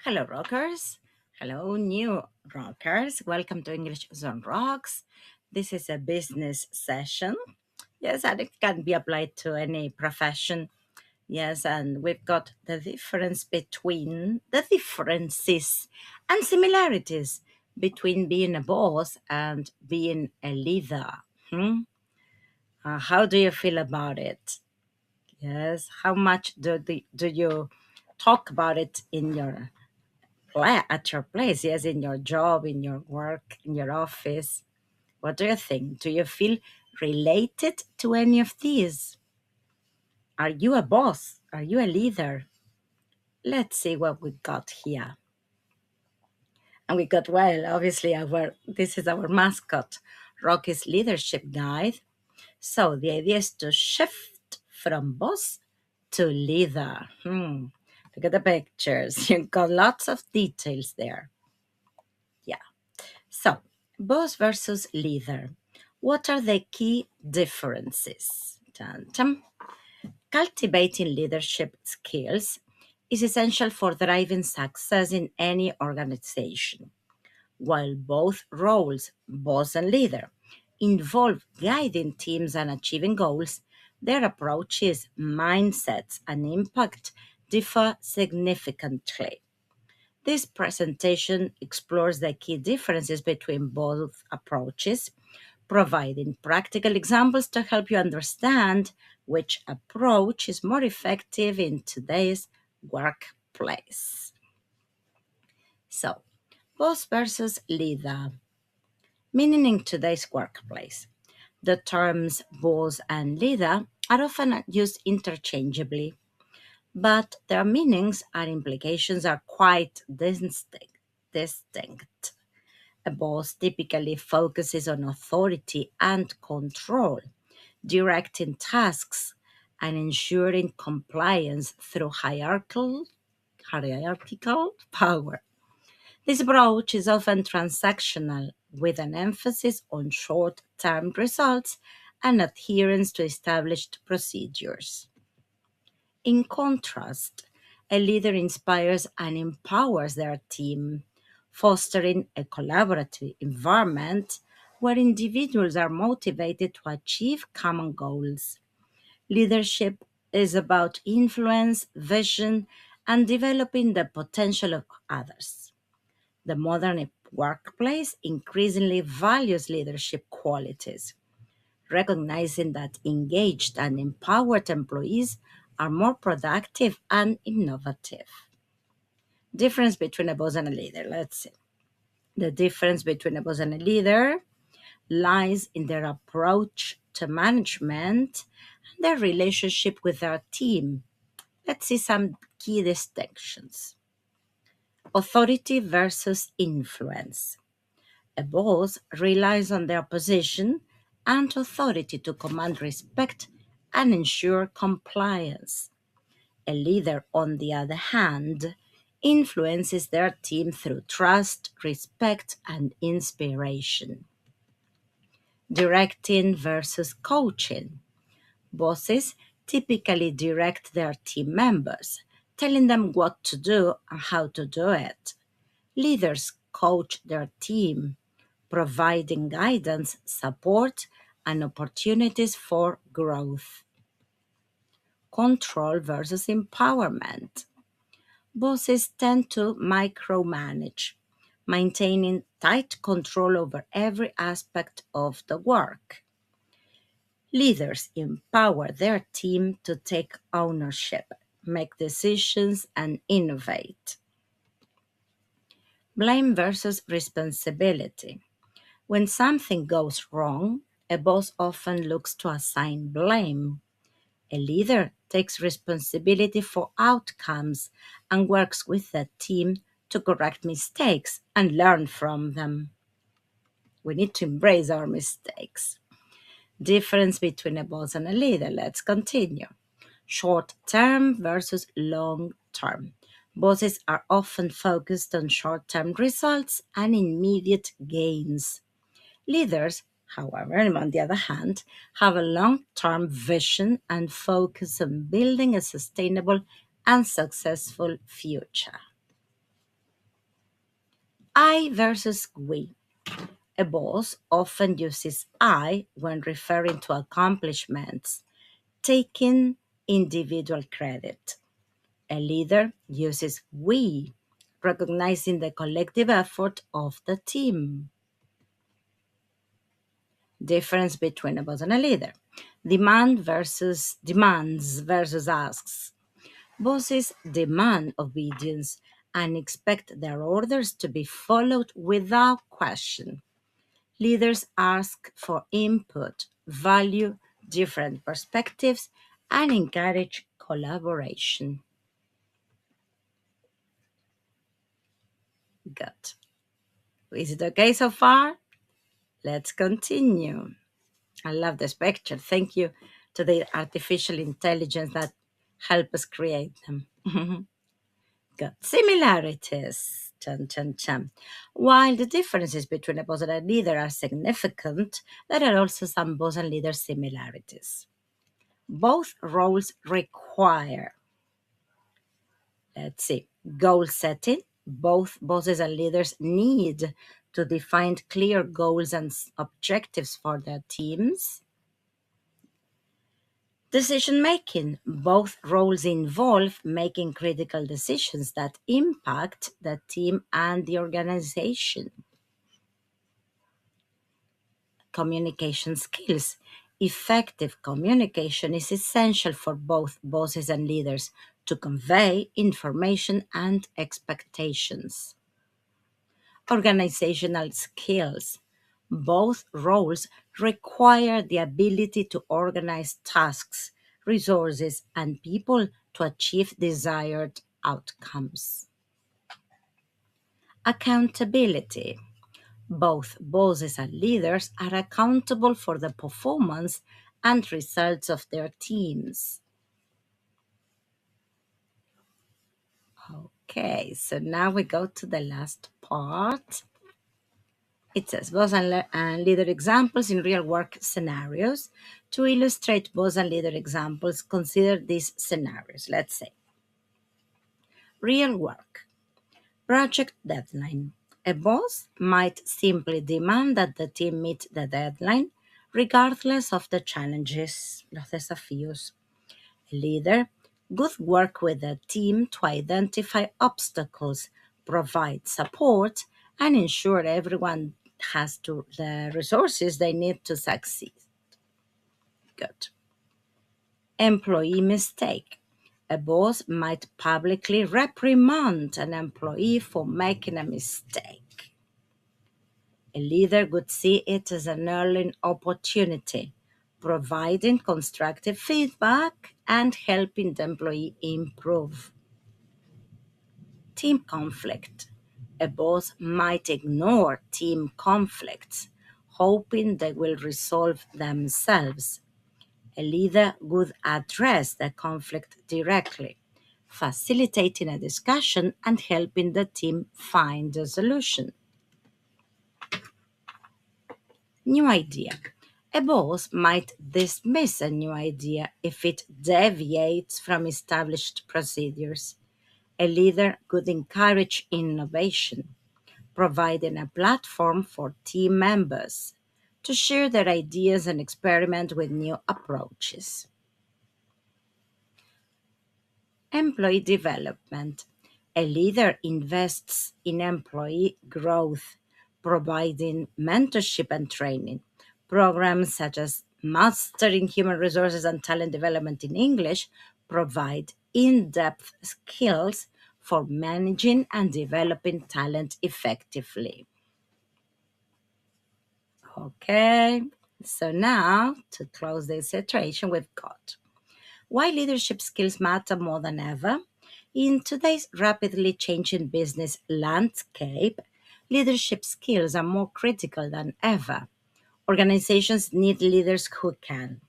Hello, rockers. Hello, new rockers. Welcome to English Zone Rocks. This is a business session. Yes, and it can be applied to any profession. Yes, and we've got the differences and similarities between being a boss and being a leader. Hmm? How do you feel about it? Yes, how much do you talk about it in your at your place, yes, in your job, in your work, in your office? What do you think? Do you feel related to any of these? Are you a boss? Are you a leader? Let's see what we got here. And we got, well, obviously, this is our mascot, Rocky's leadership guide. So the idea is to shift from boss to leader. Look at the pictures. You've got lots of details there. Yeah. So, boss versus leader. What are the key differences? Dun, dun. Cultivating leadership skills is essential for driving success in any organization. While both roles, boss and leader, involve guiding teams and achieving goals, their approaches, mindsets, and impact differ significantly. This presentation explores the key differences between both approaches, providing practical examples to help you understand which approach is more effective in today's workplace. So, boss versus leader, meaning in today's workplace. The terms boss and leader are often used interchangeably, but their meanings and implications are quite distinct. A boss typically focuses on authority and control, directing tasks and ensuring compliance through hierarchical power. This approach is often transactional, with an emphasis on short term results and adherence to established procedures. In contrast, a leader inspires and empowers their team, fostering a collaborative environment where individuals are motivated to achieve common goals. Leadership is about influence, vision, and developing the potential of others. The modern workplace increasingly values leadership qualities, recognizing that engaged and empowered employees are more productive and innovative. Difference between a boss and a leader. Let's see. The difference between a boss and a leader lies in their approach to management and their relationship with their team. Let's see some key distinctions. Authority versus influence. A boss relies on their position and authority to command respect and ensure compliance. A leader, on the other hand, influences their team through trust, respect, and inspiration. Directing versus coaching. Bosses typically direct their team members, telling them what to do and how to do it. Leaders coach their team, providing guidance, support, and opportunities for growth. Control versus empowerment. Bosses tend to micromanage, maintaining tight control over every aspect of the work. Leaders empower their team to take ownership, make decisions, and innovate. Blame versus responsibility. When something goes wrong, a boss often looks to assign blame. A leader takes responsibility for outcomes and works with the team to correct mistakes and learn from them. We need to embrace our mistakes. Difference between a boss and a leader. Let's continue. Short term versus long term. Bosses are often focused on short term results and immediate gains. Leaders, however, on the other hand, have a long term vision and focus on building a sustainable and successful future. I versus we. A boss often uses I when referring to accomplishments, taking individual credit. A leader uses we, recognizing the collective effort of the team. Difference between a boss and a leader. Demands versus asks. Bosses demand obedience and expect their orders to be followed without question. Leaders ask for input, value different perspectives, and encourage collaboration. Good. Is it okay so far? Let's continue. I love this picture. Thank you to the artificial intelligence that help us create them. Good. Similarities. Chun, chun, chun. While the differences between a boss and a leader are significant, there are also some boss and leader similarities. Both roles require, let's see, goal setting. Both bosses and leaders need to define clear goals and objectives for their teams. Decision making. Both roles involve making critical decisions that impact the team and the organization. Communication skills. Effective communication is essential for both bosses and leaders to convey information and expectations. Organizational skills. Both roles require the ability to organize tasks, resources, and people to achieve desired outcomes. Accountability. Both bosses and leaders are accountable for the performance and results of their teams. Okay, so now we go to the last part. It says boss and leader examples in real work scenarios. To illustrate boss and leader examples, consider these scenarios. Let's say real work, project deadline. A boss might simply demand that the team meet the deadline regardless of the challenges, los desafíos. A leader could work with the team to identify obstacles, provide support, and ensure everyone the resources they need to succeed. Good. Employee mistake. A boss might publicly reprimand an employee for making a mistake. A leader would see it as an earning opportunity, providing constructive feedback and helping the employee improve. Team conflict. A boss might ignore team conflicts, hoping they will resolve themselves. A leader would address the conflict directly, facilitating a discussion and helping the team find a solution. New idea. A boss might dismiss a new idea if it deviates from established procedures. A leader could encourage innovation, providing a platform for team members to share their ideas and experiment with new approaches. Employee development. A leader invests in employee growth, providing mentorship and training. Programs such as Mastering Human Resources and Talent Development in English provide in depth skills for managing and developing talent effectively. Okay, so now to close this iteration, we've got why leadership skills matter more than ever. In today's rapidly changing business landscape, leadership skills are more critical than ever. Organizations need leaders who can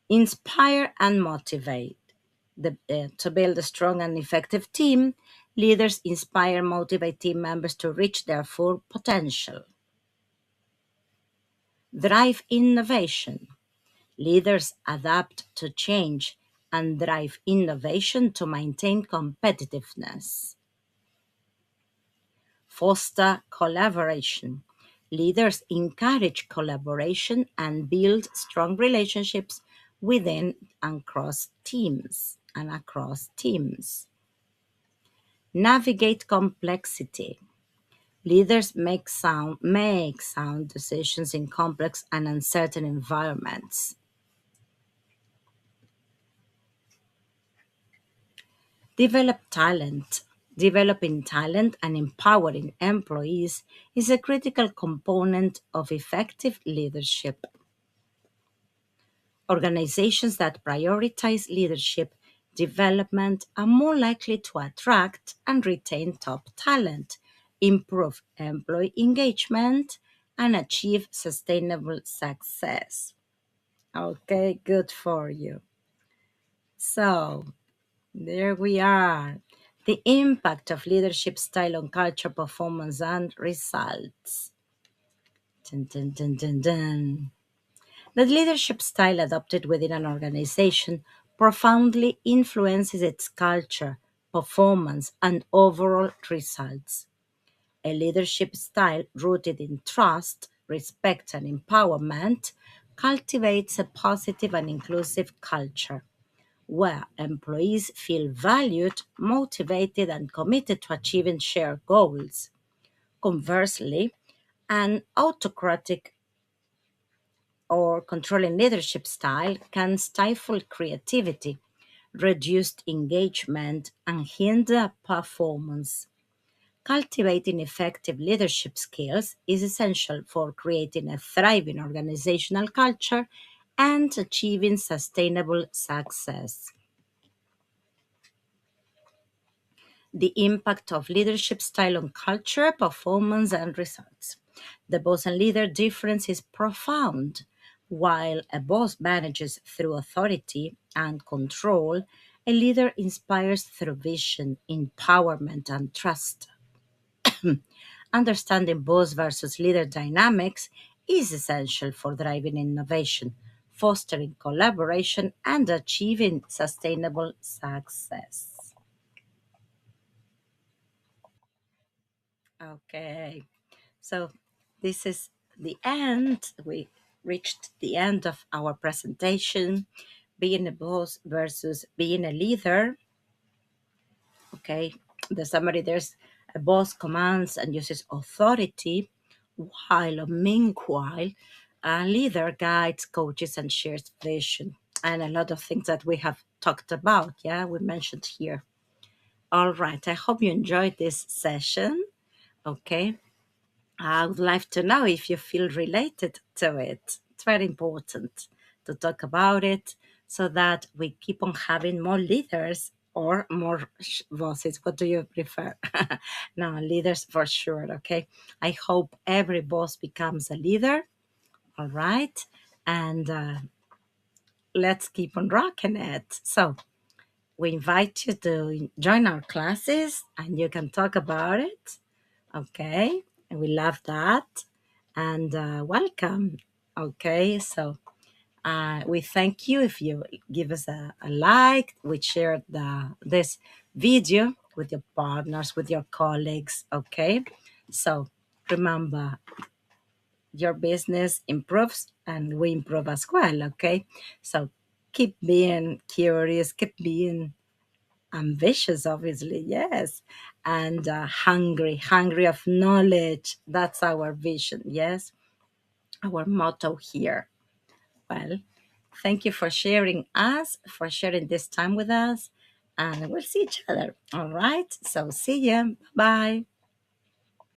inspire and motivate. To build a strong and effective team, leaders inspire and motivate team members to reach their full potential. Drive innovation. Leaders adapt to change and drive innovation to maintain competitiveness. foster collaboration. Leaders encourage collaboration and build strong relationships within and across teams. Navigate complexity. Leaders make sound decisions in complex and uncertain environments. Develop talent. Developing talent and empowering employees is a critical component of effective leadership. Organizations that prioritize leadership development are more likely to attract and retain top talent, improve employee engagement, and achieve sustainable success. Okay, good for you. So, there we are. The impact of leadership style on culture, performance, and results. Dun, dun, dun, dun, dun. The leadership style adopted within an organization profoundly influences its culture, performance, and overall results. A leadership style rooted in trust, respect, and empowerment cultivates a positive and inclusive culture where employees feel valued, motivated, and committed to achieving shared goals. Conversely, an autocratic or controlling leadership style can stifle creativity, reduce engagement, and hinder performance. Cultivating effective leadership skills is essential for creating a thriving organizational culture and achieving sustainable success. The impact of leadership style on culture, performance, and results. The boss and leader difference is profound. While a boss manages through authority and control, a leader inspires through vision, empowerment, and trust. Understanding boss versus leader dynamics is essential for driving innovation, fostering collaboration, and achieving sustainable success. Okay. So this is the end. We reached the end of our presentation. Being a boss versus being a leader. Okay. The summary, there's a boss commands and uses authority, while meanwhile a leader guides, coaches, and shares vision. And a lot of things that we have talked about. Yeah, we mentioned here. All right. I hope you enjoyed this session. Okay. I would like to know if you feel related to it. It's very important to talk about it so that we keep on having more leaders or more bosses. What do you prefer? No, leaders for sure. Okay. I hope every boss becomes a leader. All right. And let's keep on rocking it. So, we invite you to join our classes and you can talk about it. Okay, and we love that. And welcome. Okay, so we thank you if you give us a like. We shared this video with your partners, with your colleagues. Okay, so remember, your business improves and we improve as well. Okay, so keep being curious, keep being ambitious, obviously, yes, and hungry of knowledge. That's our vision, yes, our motto here. Well, thank you for sharing us, for sharing this time with us, and we'll see each other. All right, so see ya. Bye.